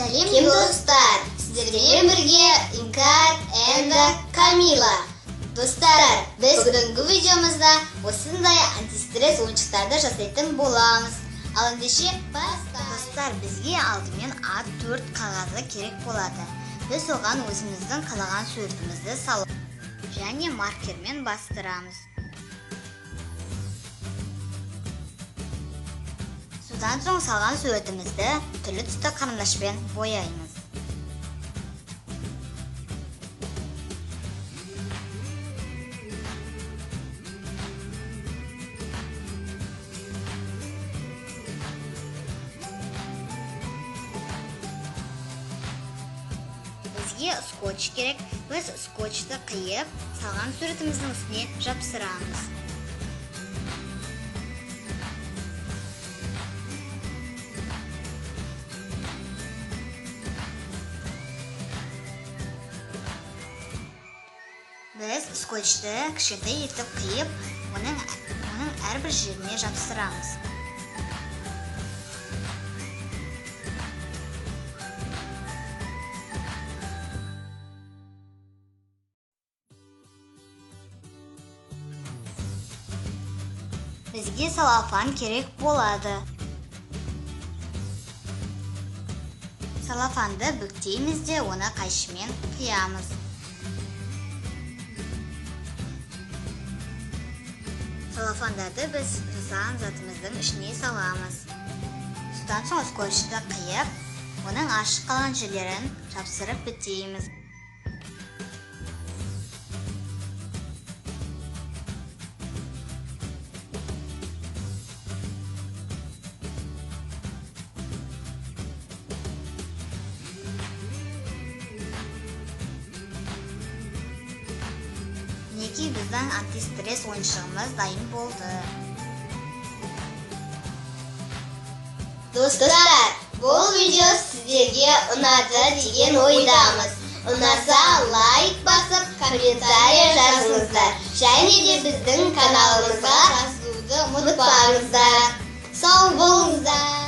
Сәлем достар, сіздермен бірге Инкар әнді Камила. Достар, біз бүгінгі видеомызда осындай антистресс ойыншықтарды жасайтын боламыз. Ал ендеше бастайық. Достар, бізге алдымен A4 қағазы керек болады. Біз оған өзіміздің қалаған суретімізді салып және маркермен бастырамыз. Содан соң салған суретімізді түрлі түсті қарындашпен бояймыз. Бізге скотч керек. Біз скотчты қиып, салған суретіміздің үстіне жапсырамыз. Біз скотчты кішкентай етіп қиып, оның әрбір жеріне жапсырамыз. Бізге салафан керек болады. Салафанды бүктейміз де, оны қайшымен қиямыз. Салафандарды біз жасаған затымыздың ішіне саламыз. Содан соң скотчты қиып, оның ашық қалған жерлерін жапсырып бүктейміз. Мінекей біздің антистресс ойыншығымыз дайын болды. Достар, бұл видео сіздерге ұнады деген ойдамыз. Ұнаса лайк басып, комментарий жазыңыздар. Және де біздің каналымызға жазуды ұмытпаңыздар. Сау болыңыздар.